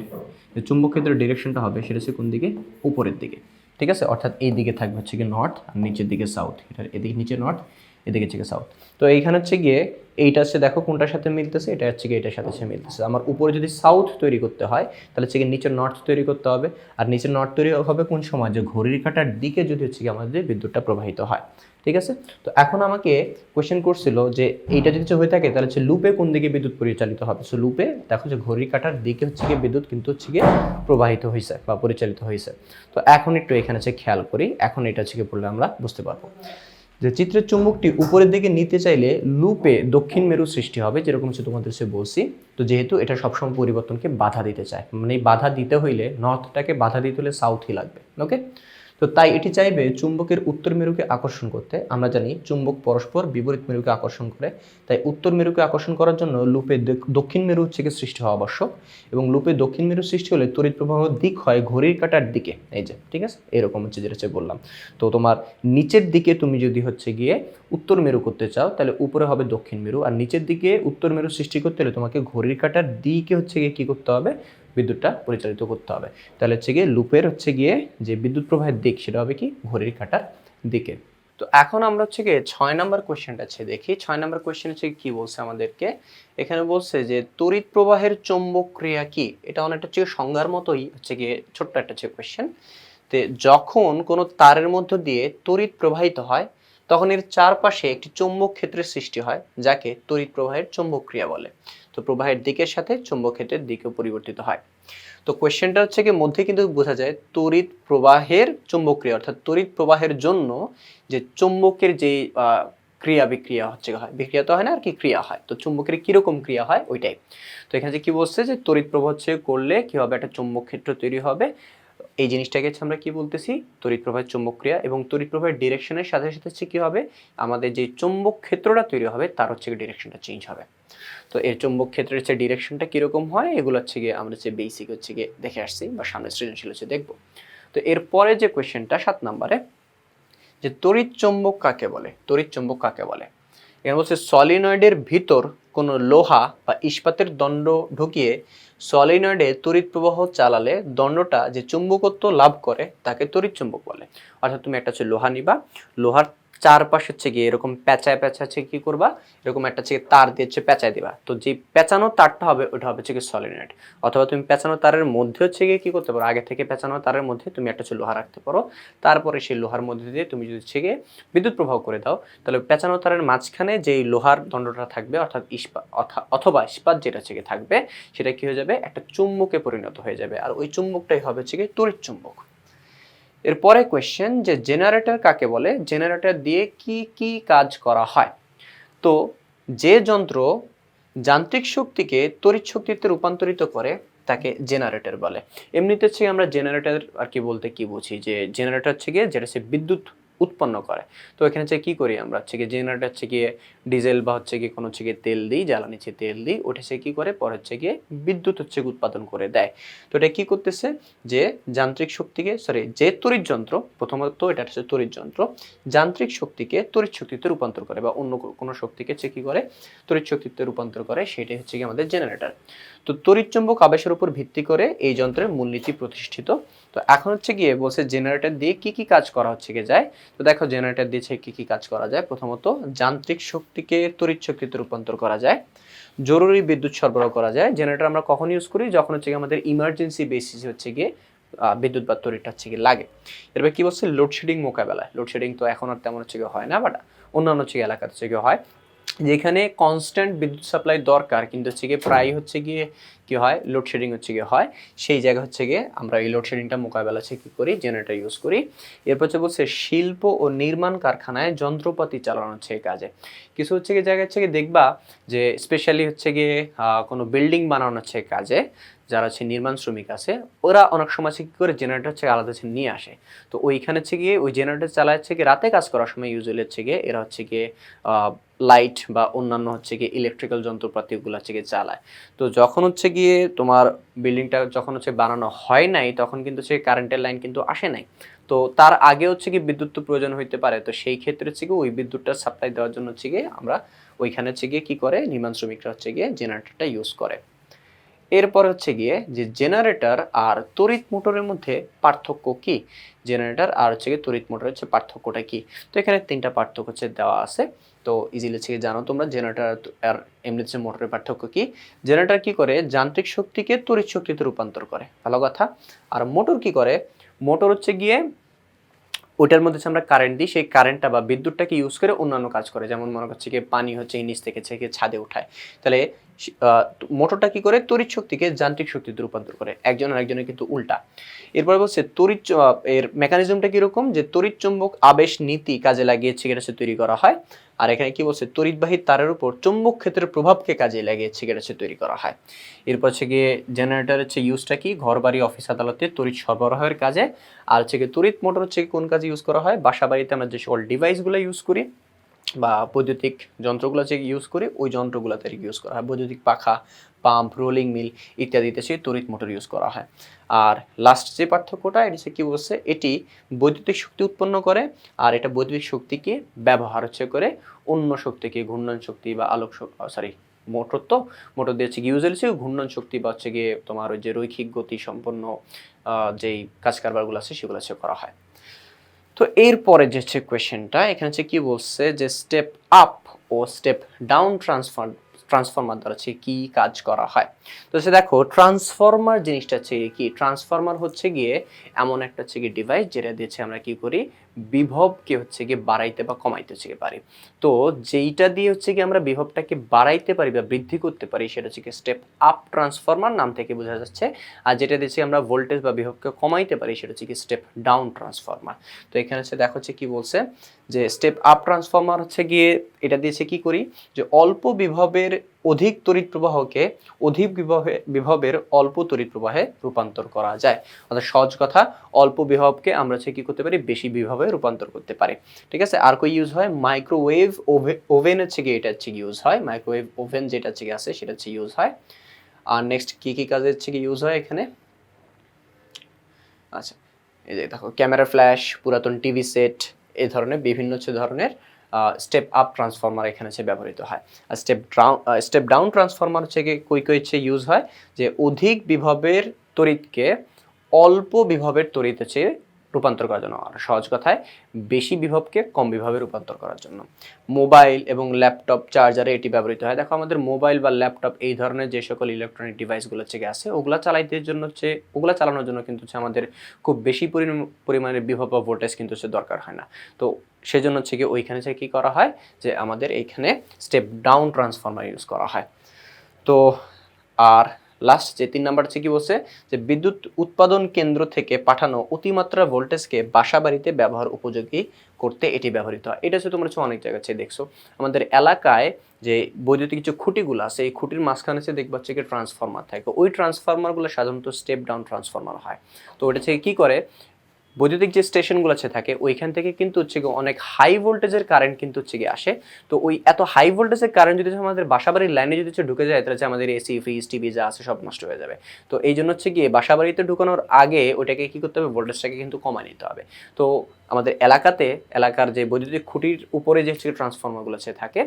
যে চুম্বক ক্ষেত্রের ডিরেকশনটা হবে সেটা হচ্ছে কোন দিকে, উপরের দিকে, ঠিক আছে। অর্থাৎ এই দিকে থাকবে হচ্ছে গিয়ে নর্থ, আর নিচের দিকে সাউথ। এটা এদিকে নিচে নর্থ, এদিকে হচ্ছে গিয়ে সাউথ। তো এইখানে হচ্ছে গিয়ে এইটা হচ্ছে দেখো কোনটার সাথে মিলতেছে, এটা হচ্ছে গিয়ে এটার সাথে মিলতেছে। আমার উপরে যদি সাউথ তৈরি করতে হয়, তাহলে হচ্ছে গিয়ে নিচের নর্থ তৈরি করতে হবে। আর নিচের নর্থ তৈরি হবে কোন সময়, যে ঘড়ির কাঁটার দিকে যদি হচ্ছে গিয়ে আমাদের বিদ্যুৎটা প্রবাহিত হয়, ঠিক আছে। তো এখন আমাকে কোয়েশ্চেন করছিল যে এইটা যদি হয়ে থাকে, তাহলে হচ্ছে লুপে কোন দিকে বিদ্যুৎ পরিচালিত হবে। সো লুপে দেখো যে ঘড়ির কাঁটার দিকে হচ্ছে গিয়ে বিদ্যুৎ কিন্তু হচ্ছে গিয়ে প্রবাহিত হয়েছে বা পরিচালিত হয়েছে। তো এখন একটু এখানে হচ্ছে খেয়াল করি, এখন এটা হচ্ছে গিয়ে পড়লে আমরা বুঝতে পারবো যে চিত্রের চুম্বকটি উপরের দিকে নিতে চাইলে লুপে দক্ষিণ মেরু সৃষ্টি হবে, যেরকম হচ্ছে তোমাদের সে বলছি। তো যেহেতু এটা সবসময় পরিবর্তনকে বাধা দিতে চায়, মানে বাধা দিতে হইলে নর্থটাকে বাধা দিতে হলে সাউথই লাগবে, ওকে। তো তাই এটি চাইবে চুম্বকের উত্তর মেরুকে আকর্ষণ করতে। আমরা জানি চুম্বক পরস্পর বিপরীত মেরুকে আকর্ষণ করে, তাই উত্তর মেরুকে আকর্ষণ করার জন্য লুপে দক্ষিণ মেরু হচ্ছে সৃষ্টি হওয়া আবশ্যক। এবং লুপে দক্ষিণ মেরু সৃষ্টি হলে তড়িৎ প্রবাহ দিক হয় ঘড়ির কাঁটার দিকে, এই যে, ঠিক আছে, এরকম হচ্ছে যেটা হচ্ছে বললাম। তো তোমার নিচের দিকে তুমি যদি হচ্ছে গিয়ে উত্তর মেরু করতে চাও, তাহলে উপরে হবে দক্ষিণ মেরু, আর নিচের দিকে উত্তর মেরু সৃষ্টি করতে হলে তোমাকে ঘড়ির কাঁটার দিকে হচ্ছে গিয়ে কী করতে হবে, বিদ্যুৎটা পরিচালিত করতে হবে। তাহলে হচ্ছে গিয়ে লুপের হচ্ছে গিয়ে যে বিদ্যুৎ প্রবাহের দিক, সেটা হবে কি ঘড়ির কাঁটার দিকে। তো এখন আমরা হচ্ছে গিয়ে 6 নম্বর কোশ্চেনটা হচ্ছে দেখি। 6 নম্বর কোশ্চেন হচ্ছে কি বলছে আমাদেরকে, এখানে বলছে যে তড়িৎ প্রবাহের চৌম্বক ক্রিয়া কি। এটা অনেকটা হচ্ছে সংজ্ঞার মতোই হচ্ছে গিয়ে ছোট্ট একটা হচ্ছে কোশ্চেন। তো যখন কোনো তারের মধ্য দিয়ে তড়িৎ প্রবাহিত হয়, তখন এর চারপাশে একটি চৌম্বক ক্ষেত্রের সৃষ্টি হয়, যাকে তড়িৎ প্রবাহের চৌম্বক ক্রিয়া বলে। তো প্রবাহের দিকের সাথে চৌম্বক ক্ষেত্রের দিকেও পরিবর্তিত হয়। তো কোশ্চেনটা হচ্ছে কি মধ্যে কিন্তু বোঝা যায় তড়িৎ প্রবাহের চৌম্বক ক্রিয়া, অর্থাৎ তড়িৎ প্রবাহের জন্য যে চৌম্বকের যে ক্রিয়া বিক্রিয়া হচ্ছে হয়, বিক্রিয়া তো হয় না আর কি, ক্রিয়া হয়। তো চুম্বকের কিরকম ক্রিয়া হয় ওইটাই। তো এখানে যে কি বলছে যে তড়িৎ প্রবাহ হচ্ছে করলে কি হবে, একটা চৌম্বক ক্ষেত্র তৈরি হবে। এই জিনিসটাকে আমরা কি বলতেছি, তড়িৎ প্রবাহের চৌম্বক ক্রিয়া। এবং তড়িৎ প্রবাহের ডিরেকশনের সাথে সাথে হচ্ছে কি হবে, আমাদের যে চৌম্বক ক্ষেত্রটা তৈরি হবে তার হচ্ছে ডিরেকশনটা চেঞ্জ হবে। তো এর চৌম্বক ক্ষেত্রের হচ্ছে ডিরেকশনটা কিরকম হয়, এগুলো হচ্ছে গিয়ে আমরা হচ্ছে বেসিক হচ্ছে গিয়ে দেখে আসছি বা সামনে সৃজনশীল হচ্ছে দেখবো। তো এরপরে যে কোয়েশ্চেনটা 7 নম্বরে, যে তড়িৎ চৌম্বক কাকে বলে। তড়িৎ চৌম্বক কাকে বলে, এখানে বলছে সলিনয়েডের ভিতর কোনো লোহা বা ইস্পাতের দণ্ড ঢুকিয়ে সলিনয়েডে তড়িৎ প্রবাহ চালালে দণ্ডটা যে চুম্বকত্ব লাভ করে তাকে তড়িৎ চুম্বক বলে। অর্থাৎ তুমি একটা হচ্ছে লোহা নিবা, লোহার চারপাশে হচ্ছে গিয়ে এরকম প্যাঁচায় হচ্ছে কি করবা, এরকম একটা হচ্ছে তার দিয়ে হচ্ছে প্যাঁচায় দিবা। তো যে পেঁচানো তারটা হবে ওটা হবে হচ্ছে কি সলিনয়েড। অথবা তুমি পেঁচানো তারের মধ্যে হচ্ছে গিয়ে কি করতে পারো, আগে থেকে পেঁচানো তারের মধ্যে তুমি একটা হচ্ছে লোহা রাখতে পারো, তারপরে সেই লোহার মধ্যে দিয়ে তুমি যদি হচ্ছে গিয়ে বিদ্যুৎ প্রবাহ করে দাও, তাহলে পেঁচানো তারের মাঝখানে যেই লোহার দণ্ডটা থাকবে, অর্থাৎ ইস্পাত অথবা ইস্পাত যেটা হচ্ছে গিয়ে থাকবে, সেটা কি হয়ে যাবে, একটা চুম্বকে পরিণত হয়ে যাবে। আর ওই চুম্বকটাই হবে হচ্ছে গিয়ে তড়িৎ চুম্বক। এরপরে কোয়েশ্চেন যে জেনারেটর কাকে বলে, জেনারেটর দিয়ে কি কি কাজ করা হয়। তো যে যন্ত্র যান্ত্রিক শক্তিকে তড়িৎ শক্তিতে রূপান্তরিত করে তাকে জেনারেটর বলে। এমনিতে হচ্ছে আমরা জেনারেটর আর কি বলতে কি বুঝি, যে জেনারেটর হচ্ছে গিয়ে যেটা হচ্ছে বিদ্যুৎ উৎপন্ন করে। তো এখানে হচ্ছে কি করি আমরা হচ্ছে গিয়ে জেনারেটর হচ্ছে গিয়ে ডিজেল বা হচ্ছে গিয়ে কোনো হচ্ছে গিয়ে তেল দিই, জ্বালানি হচ্ছে তেল দিই, ওটা সে কি করে পরে হচ্ছে গিয়ে বিদ্যুৎ হচ্ছে গিয়ে উৎপাদন করে দেয়। তো এটা কি করতেছে যে যান্ত্রিক শক্তিকে যে তড়িৎ যন্ত্র, প্রথমত এটা হচ্ছে তড়িৎ যন্ত্র, যান্ত্রিক শক্তিকে তড়িৎ শক্তিতে রূপান্তর করে বা অন্য কোনো শক্তিকে হচ্ছে কি করে তড়িৎ শক্তিতে রূপান্তর করে, সেটাই হচ্ছে গিয়ে আমাদের জেনারেটর। তো তড়িৎচুম্বক আবেশের উপর ভিত্তি করে এই যন্ত্রের মূলনীতি প্রতিষ্ঠিত। তো এখন হচ্ছে গিয়ে বলছে জেনারেটর দিয়ে কি কি কাজ করা হচ্ছে গিয়ে যায়। তো দেখো জেনারেটর দিয়ে কি কি কাজ করা যায়। প্রথমত যান্ত্রিক শক্তিকে তড়িৎ শক্তিতে রূপান্তর করা যায়, জরুরি বিদ্যুৎ সরবরাহ করা যায়। জেনারেটর আমরা কখন ইউজ করি, যখন হচ্ছে গিয়ে আমাদের ইমার্জেন্সি বেসিসে হচ্ছে গিয়ে বিদ্যুৎ বা তড়িৎটা হচ্ছে গিয়ে লাগে। এরপর কি বলছে লোডশেডিং মোকাবেলায়। লোডশেডিং তো এখন আর তেমন হচ্ছে গিয়ে হয় না, বাট অন্যান্য হচ্ছে এলাকাতে হচ্ছে গিয়ে হয়, যেখানে কনস্ট্যান্ট বিদ্যুৎ সাপ্লাই দরকার কিন্তু হচ্ছে গিয়ে প্রায় হচ্ছে গিয়ে কি হয় লোডশেডিং হচ্ছে গিয়ে হয়, সেই জায়গা হচ্ছে গিয়ে আমরা এই লোডশেডিংটা মোকাবেলা হচ্ছে কী করি জেনারেটর ইউজ করি। এরপর হচ্ছে বলছে শিল্প ও নির্মাণ কারখানায় যন্ত্রপাতি চালানো হচ্ছে এই কাজে। কিছু হচ্ছে গিয়ে জায়গা হচ্ছে গিয়ে দেখবা যে স্পেশালি হচ্ছে গিয়ে কোনো বিল্ডিং বানানো হচ্ছে কাজে যারা হচ্ছে নির্মাণ শ্রমিক আছে, ওরা অনেক সময় হচ্ছে কী করে জেনারেটর হচ্ছে আলাদা হচ্ছে নিয়ে আসে। তো ওইখানে হচ্ছে গিয়ে ওই জেনারেটর চালায় হচ্ছে গিয়ে রাতে কাজ করার সময় ইউজুয়ালি হচ্ছে গিয়ে এরা হচ্ছে গিয়ে লাইট বা অন্যান্য হচ্ছে গিয়ে ইলেকট্রিক্যাল যন্ত্রপাতিগুলো হচ্ছে গিয়ে চালায়। তো যখন হচ্ছে গিয়ে তোমার বিল্ডিংটা যখন হচ্ছে বানানো হয় নাই, তখন কিন্তু হচ্ছে কারেন্টের লাইন কিন্তু আসে নাই। তো তার আগে হচ্ছে কি বিদ্যুৎ তো প্রয়োজন হইতে পারে, তো সেই ক্ষেত্রে হচ্ছে গিয়ে ওই বিদ্যুৎটা সাপ্লাই দেওয়ার জন্য হচ্ছে গিয়ে আমরা ওইখানে হচ্ছে গিয়ে কি করে নির্মাণ শ্রমিকরা হচ্ছে গিয়ে জেনারেটরটা ইউজ করে। এরপর হচ্ছে গিয়ে যে জেনারেটর আর তড়িৎ মোটরের মধ্যে পার্থক্য কি, জেনারেটর আর হচ্ছে গিয়ে তড়িৎ মোটরের হচ্ছে পার্থক্যটা কি। তো এখানে তিনটা পার্থক্য হচ্ছে দেওয়া আছে। তো ইজিলি হচ্ছে জানো তোমরা জেনারেটর আর এমনি হচ্ছে মোটরের পার্থক্য কি। জেনারেটর কি করে যান্ত্রিক শক্তিকে তড়িৎ শক্তিতে রূপান্তর করে, ভালো কথা। আর মোটর কি করে, মোটর হচ্ছে গিয়ে ওটার মধ্যে আমরা কারেন্ট দিই, সেই কারেন্টটা বা বিদ্যুৎটাকে ইউজ করে অন্যান্য কাজ করে, যেমন মনে করছে কি পানি হচ্ছে নিচ থেকে ছাদে উঠায়। তাহলে মোটরটা কি করে তড়িৎ শক্তিকে যান্ত্রিক শক্তিতে রূপান্তর করে, একজন আরেকজনের কিন্তু উল্টা। এরপরে বলছে এর মেকানিজমটা কিরকম, যে তড়িৎ চুম্বক আবেশ নীতি কাজে লাগিয়ে সিগারেট তৈরি করা হয়। আর এখানে কি বলছে তড়িৎবাহী তারের উপর চুম্বক ক্ষেত্রের প্রভাবকে কাজে লাগিয়ে সিগারেট তৈরি করা হয়। এরপর হচ্ছে গিয়ে জেনারেটর হচ্ছে ইউজটা কি, ঘর বাড়ি অফিস আদালতে তড়িৎ সরবরাহের কাজে। আর হচ্ছে গিয়ে তড়িৎ মোটর হচ্ছে কোন কাজে ইউজ করা হয়, বাসা বাড়িতে আমরা যে সকল ডিভাইসগুলো ইউজ করি বা বৈদ্যুতিক যন্ত্রগুলো যে ইউজ করি ওই যন্ত্রগুলোতে ইউজ করা হয়, বৈদ্যুতিক পাখা, পাম্প, রোলিং মিল ইত্যাদিতে সেই তড়িৎ মোটর ইউজ করা হয়। আর লাস্ট যে পার্থক্যটা এটি হচ্ছে কি বলছে, এটি বৈদ্যুতিক শক্তি উৎপন্ন করে, আর এটা বৈদ্যুতিক শক্তিকে ব্যবহার হচ্ছে করে অন্য শক্তিকে ঘূর্ণন শক্তি বা আলোক মোটর দিয়ে হচ্ছে ইউজুয়ালি ঘূর্ণন শক্তি বা হচ্ছে গিয়ে তোমার ওই যে রৈখিক গতি সম্পন্ন যেই কাজ কারবারগুলো আছে সেগুলো হচ্ছে করা হয়। তো এরপরে যে হচ্ছে কোয়েশ্চেনটা এখানে হচ্ছে কি বলছে যে স্টেপ আপ ও স্টেপ ডাউন ট্রান্সফরমার দ্বারা হচ্ছে কি কাজ করা হয়। তো সে দেখো ট্রান্সফরমার জিনিসটা হচ্ছে কি, ট্রান্সফরমার হচ্ছে গিয়ে এমন একটা হচ্ছে কি ডিভাইস যেটা দিয়েছে আমরা কি করি বিভবকে হচ্ছে গিয়ে বাড়াইতে বা কমাইতে হচ্ছে গিয়ে পারি। তো যেইটা দিয়ে হচ্ছে কি আমরা বিভবটাকে বাড়াইতে পারি বা বৃদ্ধি করতে পারি সেটা হচ্ছে কি স্টেপ আপ ট্রান্সফরমার, নাম থেকে বোঝা যাচ্ছে। আর যেটা দিয়েছি আমরা ভোল্টেজ বা বিভবকে কমাইতে পারি সেটা হচ্ছে কি স্টেপ ডাউন ট্রান্সফরমার। তো এখানে হচ্ছে দেখো হচ্ছে কি বলছে যে স্টেপ আপ ট্রান্সফরমার হচ্ছে গিয়ে এটা দিয়েছে কি করি যে অল্প বিভবের অধিক তড়িৎ প্রবাহকে অধিক বিভবের অল্প তড়িৎ প্রবাহে রূপান্তর করা যায়। অর্থাৎ সহজ কথা, অল্প বিভবকে আমরা হচ্ছে কি করতে পারি বেশি বিভবে রূপান্তর করতে পারি। ঠিক আছে। আর কই ইউজ হয়, মাইক্রোওয়েভ ওভেন হচ্ছে কি এটা হচ্ছে কি ইউজ হয়, মাইক্রোওয়েভ ওভেন যেটা হচ্ছে কি আছে সেটা হচ্ছে ইউজ হয়। আর নেক্সট কি কি কাজে হচ্ছে কি ইউজ হয় এখানে, আচ্ছা এই যে দেখো ক্যামেরা ফ্ল্যাশ, পুরাতন টিভি সেট, এই ধরনের বিভিন্ন ধরনের স্টেপ আপ ট্রান্সফরমার এখানে হচ্ছে ব্যবহৃত হয়। আর স্টেপ ডাউন ট্রান্সফরমার হচ্ছে কই হচ্ছে ইউজ হয় যে অধিক বিভবের তড়িৎকে অল্প বিভবের তড়িৎ হচ্ছে রূপান্তর করার জন্য, আর সহজ কথায় বেশি বিভবকে কম বিভবে রূপান্তর করার জন্য। মোবাইল এবং ল্যাপটপ চার্জারে এটি ব্যবহৃত হয়। দেখো আমাদের মোবাইল বা ল্যাপটপ এই ধরনের যে সকল ইলেকট্রনিক ডিভাইসগুলো হচ্ছে আছে ওগুলা চালানোর জন্য কিন্তু হচ্ছে আমাদের খুব বেশি পরিমাণে বিভব বা ভোল্টেজ কিন্তু হচ্ছে দরকার হয় না। তো সেজন্য হচ্ছে কি ওইখানে হচ্ছে কি করা হয় যে আমাদের এইখানে স্টেপ ডাউন ট্রান্সফরমার ইউজ করা হয়। তো আর লাস্ট যে 3 নাম্বার হচ্ছে কি বলছে যে বিদ্যুৎ উৎপাদন কেন্দ্র থেকে পাঠানো অতিমাত্রা ভোল্টেজকে বাসা বাড়িতে ব্যবহার উপযোগী করতে এটি ব্যবহৃত হয়। এটা হচ্ছে তোমরা অনেক জায়গায় দেখছো আমাদের এলাকায় যে বৈদ্যুতিক কিছু খুঁটিগুলো আছে এই খুঁটির মাঝখানে দেখবা হচ্ছে কি ট্রান্সফরমার থাকে, ওই ট্রান্সফরমারগুলো সাধারণত স্টেপ ডাউন ট্রান্সফরমার হয়। তো ওটা থেকে কি করে বৈদ্যুতিক যে স্টেশনগুলো আছে থাকে ওইখান থেকে কিন্তু হচ্ছে গিয়ে অনেক হাই ভোল্টেজের কারেন্ট কিন্তু হচ্ছে গিয়ে আসে। তো ওই এত হাই ভোল্টেজের কারেন্ট যদি আমাদের বাসাবাড়ির লাইনে যদি হচ্ছে ঢুকে যায় তাহলে আমাদের এসি ফ্রিজ টিভি যা আছে সব নষ্ট হয়ে যাবে। তো এই জন্য হচ্ছে গিয়ে বাসাবাড়িতে ঢুকানোর আগে ওটাকে কি করতে হবে, ভোল্টেজটাকে কিন্তু কমায় নিতে হবে। তো আমাদের এলাকার যে বৈদ্যুতিক খুঁটির উপরে যে হচ্ছে ট্রান্সফর্মারগুলো আছে থাকে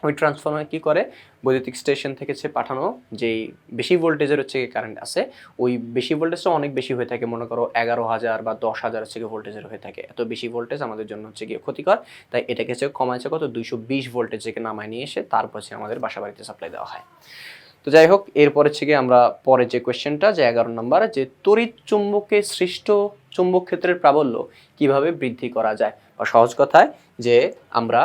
ওই ট্রান্সফর্মার কি করে, বৈদ্যুতিক স্টেশন থেকে হচ্ছে পাঠানো যেই বেশি ভোল্টেজের হচ্ছে কারেন্ট আছে ওই বেশি ভোল্টেজটা অনেক বেশি হয়ে থাকে, মনে করো 11,000 বা 10,000 হচ্ছে ভোল্টেজের হয়ে থাকে। এত বেশি ভোল্টেজ আমাদের জন্য হচ্ছে গিয়ে ক্ষতিকর, তাই এটাকে হচ্ছে কমাইছে কত 220 ভোল্টেজ থেকে নামায় নিয়ে এসে তারপর হচ্ছে আমাদের বাসা বাড়িতে সাপ্লাই দেওয়া হয়। তো যাই হোক, এরপরে হচ্ছে গিয়ে আমরা পরে যে কোয়েশ্চেনটা যে 11 নম্বর, যে তড়িৎ চুম্বকে সৃষ্ট চুম্বক ক্ষেত্রের প্রাবল্য কিভাবে বৃদ্ধি করা যায়, বা সহজ কথায় যে আমরা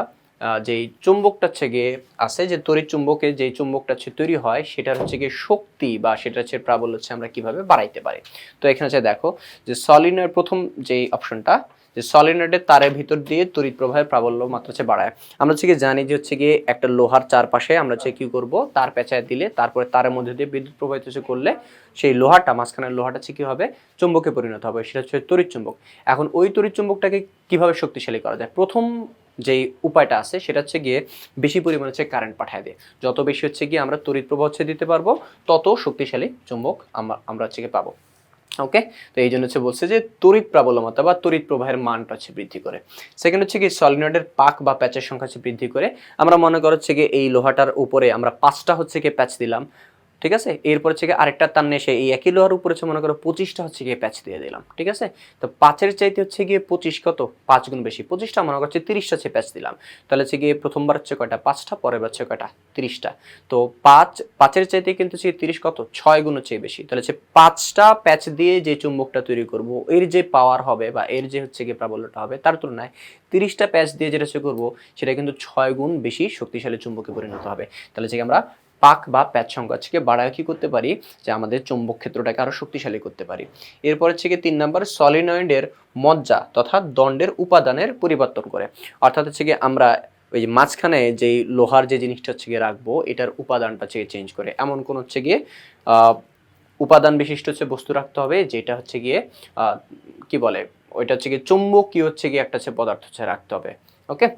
যেই চুম্বকটা হচ্ছে গিয়ে আছে, যে তড়িৎ চুম্বকে যেই চুম্বকটা হচ্ছে তৈরি হয় সেটার হচ্ছে গিয়ে শক্তি বা সেটা হচ্ছে প্রাবল্য হচ্ছে আমরা কিভাবে বাড়াইতে পারি। তো এখানে হচ্ছে দেখো যে সলিনয়েড, প্রথম যেই অপশনটা যে সলিনয়েডের তারের ভিতর দিয়ে তড়িৎ প্রবাহের প্রাবল্য মাত্রা হচ্ছে বাড়ায়। আমরা হচ্ছে গিয়ে জানি যে হচ্ছে গিয়ে একটা লোহার চারপাশে আমরা হচ্ছে কি করব, তার পেঁচায় দিলে তারপরে তারের মধ্যে দিয়ে বিদ্যুৎ প্রবাহিত হচ্ছে করলে সেই লোহাটা, মাঝখানের লোহাটা হচ্ছে কি হবে, চুম্বকে পরিণত হবে, সেটা হচ্ছে তড়িৎ চুম্বক। এখন ওই তড়িৎ চুম্বকটাকে কিভাবে শক্তিশালী করা যায়, প্রথম যেই উপায়টা আছে সেটা হচ্ছে গিয়ে বেশি পরিমাণে হচ্ছে কারেন্ট পাঠায় দেয়। যত বেশি হচ্ছে গিয়ে আমরা তড়িৎ প্রবাহ হচ্ছে দিতে পারবো তত শক্তিশালী চুম্বক আমরা হচ্ছে গিয়ে পাবো। ওকে, তো এই জন্য হচ্ছে বলছে যে তড়িৎ প্রাবল্যতা বা তড়িৎ প্রবাহের মানটা হচ্ছে বৃদ্ধি করে। সেকেন্ড হচ্ছে কি সলিনয়েডের পাক বা প্যাচের সংখ্যা হচ্ছে বৃদ্ধি করে। আমরা মনে করো হচ্ছে গিয়ে এই লোহাটার উপরে আমরা 5টা হচ্ছে গিয়ে প্যাচ দিলাম, ঠিক আছে, এরপর হচ্ছে গিয়ে আরেকটা তার এসে এই একই লোহার উপরে হচ্ছে মনে করো 25টা হচ্ছে গিয়ে প্যাচ দিয়ে দিলাম, ঠিক আছে। তো 5-এর চাইতে হচ্ছে গিয়ে 25 কত 5 গুণ বেশি, 25টা মনে করছে 30টা হচ্ছে প্যাচ দিলাম, তাহলে হচ্ছে গিয়ে প্রথমবার হচ্ছে কয়টা 5টা, পরের বার হচ্ছে কয়টা 30টা। তো 5-এর চাইতে কিন্তু হচ্ছে 30 কত 6 গুণ হচ্ছে বেশি, তাহলে হচ্ছে 5টা প্যাচ দিয়ে যে চুম্বকটা তৈরি করব এর যে পাওয়ার হবে বা এর যে হচ্ছে গিয়ে প্রাবল্যটা হবে তার তুলনায় 30টা প্যাচ দিয়ে যেটা হচ্ছে করবো সেটা কিন্তু 6 গুণ বেশি শক্তিশালী চুম্বকে পরিণত হবে। তাহলে হচ্ছে আমরা পাক বা প্যাচ সংখ্যা হচ্ছে বাড়ায় কি করতে পারি, যে আমাদের চৌম্বক ক্ষেত্রটাকে আরো শক্তিশালী করতে পারি। এরপর হচ্ছে 3 নাম্বার সলিনয়েডের মজ্জা তথা দণ্ডের উপাদানের পরিবর্তন করে, অর্থাৎ হচ্ছে আমরা ওই যে মাঝখানে যেই লোহার যে জিনিসটা হচ্ছে রাখবো এটার উপাদানটা হচ্ছে চেঞ্জ করে, এমন কোন হচ্ছে গিয়ে উপাদান বিশিষ্ট হচ্ছে বস্তু রাখতে হবে যেটা হচ্ছে গিয়ে কি বলে ওইটা হচ্ছে গিয়ে চুম্বকীয় হচ্ছে গিয়ে একটা হচ্ছে পদার্থ হচ্ছে রাখতে হবে। ওকে,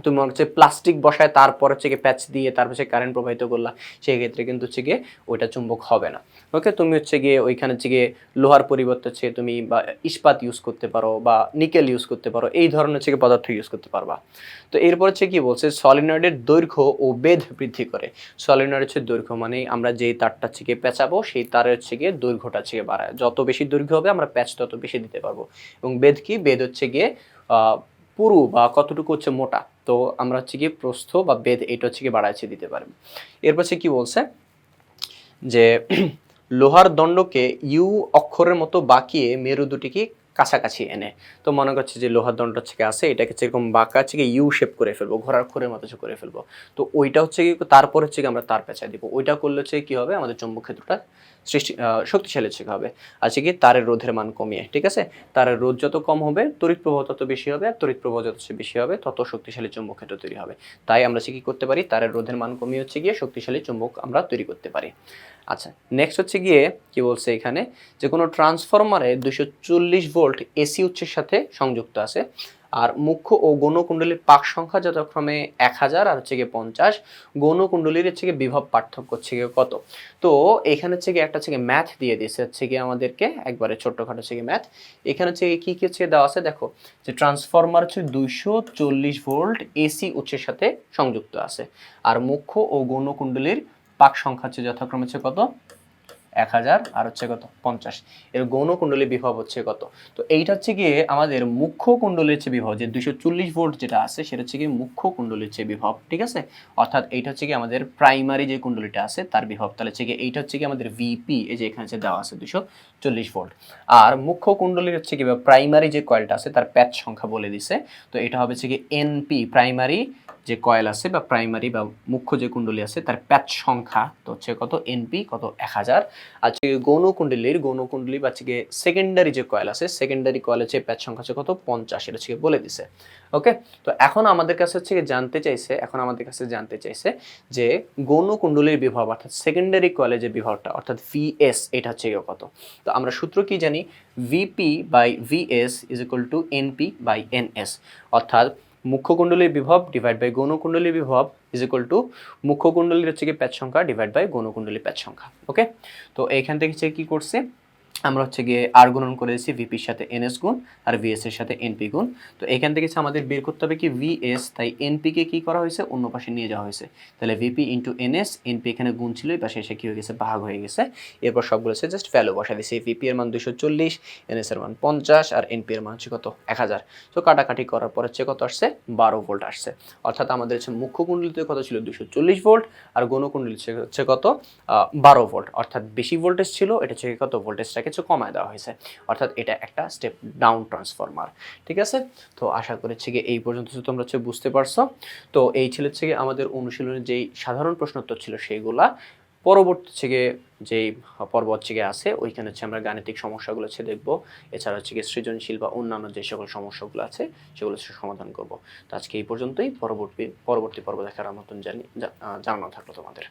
তুমি হচ্ছে প্লাস্টিক বসায় তারপর হচ্ছে গিয়ে প্যাচ দিয়ে তারপর হচ্ছে কারেন্ট প্রবাহিত করলা, সেই ক্ষেত্রে কিন্তু হচ্ছে গিয়ে ওইটা চুম্বক হবে না। ওকে, তুমি হচ্ছে গিয়ে ওইখানে হচ্ছে গিয়ে লোহার পরিবর্তে হচ্ছে তুমি বা ইস্পাত ইউজ করতে পারো বা নিকেল ইউজ করতে পারো, এই ধরনের হচ্ছে পদার্থ ইউজ করতে পারবা। তো এরপর হচ্ছে কি বলছে সলিনয়েডের দৈর্ঘ্য ও বেধ বৃদ্ধি করে। সলিনয়েড হচ্ছে দৈর্ঘ্য মানে আমরা যেই তারটা হচ্ছে গিয়ে পেঁচাবো সেই তারের হচ্ছে গিয়ে দৈর্ঘ্যটা হচ্ছে গিয়ে বাড়ায়, যত বেশি দৈর্ঘ্য হবে আমরা প্যাচ তত বেশি দিতে পারবো। এবং বেধ কি, বেধ হচ্ছে গিয়ে পুরু বা কতটুকু হচ্ছে মোটা, তো আমরা হচ্ছে গিয়ে প্রস্থ বা বেধ এটা হচ্ছে গিয়ে বাড়াইছে দিতে পারবো। এরপর হচ্ছে কি বলছে যে লোহার দণ্ডকে ইউ অক্ষরের মতো বাঁকিয়ে মেরু দুটিকে কাছাকাছি এনে, তো মনে করছে যে লোহার দণ্ড হচ্ছে আছে এটাকে এরকম বাঁকা হচ্ছে ইউ শেপ করে ফেলবো, ঘোড়ার খোরের মতো করে ফেলবো। তো ওইটা হচ্ছে কি তারপর হচ্ছে কি আমরা তার পেঁচায় দিব, ওইটা করলে হচ্ছে কি হবে আমাদের চৌম্বক ক্ষেত্রটা শক্তিশালী হচ্ছে হবে। আছে কি তারের রোধের মান কমিয়ে, ঠিক আছে, তারের রোধ যত কম হবে তড়িৎ প্রবাহ তত বেশি হবে, আর তড়িৎ প্রবাহ যত বেশি হবে তত শক্তিশালী চৌম্বক ক্ষেত্র তৈরি হবে। তাই আমরা কি করতে পারি, তারের রোধের মান কমিয়ে হচ্ছে গিয়ে শক্তিশালী চৌম্বক আমরা তৈরি করতে পারি। আচ্ছা, নেক্সট হচ্ছে গিয়ে কি বলছে এখানে, যে কোনো ট্রান্সফরমারে 240 ভোল্ট এসি উৎসের সাথে সংযুক্ত আছে, আর মুখ্য ও গৌণকুণ্ডলীর পাক সংখ্যা যথাক্রমে 1000 আর হচ্ছে গিয়ে 50, গৌণকুণ্ডলীর হচ্ছে গিয়ে বিভব পার্থক্য হচ্ছে গিয়ে কত। তো এখানে হচ্ছে গিয়ে একটা হচ্ছে গিয়ে ম্যাথ দিয়ে দিয়েছে হচ্ছে গিয়ে আমাদেরকে একবারে ছোট্টখাটো হচ্ছে গিয়ে ম্যাথ। এখানে হচ্ছে কি কি হচ্ছে দেওয়া আছে দেখো, যে ট্রান্সফরমার হচ্ছে 240 ভোল্ট এসি উৎসের সাথে সংযুক্ত আছে, আর মুখ্য ও গৌণকুণ্ডলীর পাক সংখ্যা হচ্ছে যথাক্রমে হচ্ছে কত 1000 আর হচ্ছে কত 50, এর গৌণকুণ্ডলী বিভব হচ্ছে কত। তো এইটা হচ্ছে গিয়ে আমাদের মুখ্য কুণ্ডলীর হচ্ছে বিভব, যে 240 ভোল্ট যেটা আছে সেটা হচ্ছে গিয়ে মুখ্য কুণ্ডলীর হচ্ছে বিভব, ঠিক আছে, অর্থাৎ এইটা হচ্ছে গিয়ে আমাদের প্রাইমারি যে কুণ্ডলীটা আছে তার বিভব, তাহলে হচ্ছে গিয়ে এইটা হচ্ছে গিয়ে আমাদের ভিপি, এই যে এখানে দেওয়া আছে 240 ভোল্ট। আর মুখ্য কুণ্ডলীর হচ্ছে কি প্রাইমারি যে কয়েলটা আছে তার প্যাচ সংখ্যা বলে দিছে, তো এটা হবে হচ্ছে গিয়ে এনপি, প্রাইমারি যে কয়েল আছে বা প্রাইমারি বা মুখ্য যে কুণ্ডলী আছে তার প্যাচ সংখ্যা তো হচ্ছে কত এনপি কত 1000। আজকে গৌণকুণ্ডলী বা হচ্ছে সেকেন্ডারি যে কয়েল আছে সেকেন্ডারি কয়েলের যে প্যাচ সংখ্যা আছে কত 50, এটা হচ্ছে বলে দিছে। ওকে, তো এখন আমাদের কাছে হচ্ছে জানতে চাইছে যে গৌণকুণ্ডলীর বিভব অর্থাৎ সেকেন্ডারি কয়েলের যে বিভবটা অর্থাৎ ভিএস এটা হচ্ছে কত। তো আমরা সূত্র কি জানি, VP by VS is equal to NP by NS, অর্থাৎ মুখ্য কুণ্ডলীর বিভব ডিভাইড বাই গৌণ কুণ্ডলীর বিভব ইজ ইকুয়াল টু মুখ্য কুণ্ডলীর হচ্ছে কি প্যাচ সংখ্যা ডিভাইড বাই গৌণ কুণ্ডলীর প্যাচ সংখ্যা। ওকে, তো এইখান থেকে হচ্ছে কি করছে, আমরা হচ্ছে গিয়ে আর গুণন করে দিচ্ছি ভিপির সাথে এনএস গুণ আর ভিএস এর সাথে এনপি গুণ। তো এখান থেকে আমাদের বের করতে হবে কি ভিএস, তাই এনপি কে কি করা হয়েছে, অন্য পাশে নিয়ে যাওয়া হয়েছে, তাহলে ভিপি ইন্টু এনএস, এনপি এখানে গুণ ছিল, এই পাশে এসে কি হয়ে গেছে, ভাগ হয়ে গেছে। এরপর সবগুলো হচ্ছে জাস্ট ভ্যালু বসাই দিচ্ছি, ভিপি এর মান 240, এনএস এর মান 50 আর এনপি এর মান হচ্ছে কত, 1000। তো কাটাকাটি করার পর হচ্ছে কত আসছে, 12 ভোল্ট আসছে। অর্থাৎ আমাদের হচ্ছে মুখ্য কুণ্ডলীতে কত ছিল, 240 ভোল্ট, আর গৌণ কুণ্ডলীতে হচ্ছে কত, 12 ভোল্ট, অর্থাৎ বেশি ভোল্টেজ ছিল, এটা হচ্ছে কত, ভোল্টেজটাকে কিছু কমায় দেওয়া হয়েছে, অর্থাৎ এটা একটা স্টেপ ডাউন ট্রান্সফরমার। ঠিক আছে, তো আশা করছি কি এই পর্যন্ত তোমরা হচ্ছে বুঝতে পারছো। তো এই ছিল হচ্ছে আমাদের অনুশীলনের যেই সাধারণ প্রশ্নোত্তর ছিল সেইগুলা। পরবর্তী হচ্ছে যেই পর্ব হচ্ছে আছে, ওইখানে হচ্ছে আমরা গাণিতিক সমস্যাগুলো হচ্ছে দেখবো, এছাড়া হচ্ছে সৃজনশীল বা অন্যান্য যে সকল সমস্যাগুলো আছে সেগুলো হচ্ছে সমাধান করব। তো আজকে এই পর্যন্তই, পরবর্তী পর্ব দেখার মতন জানানো থাকলো তোমাদের।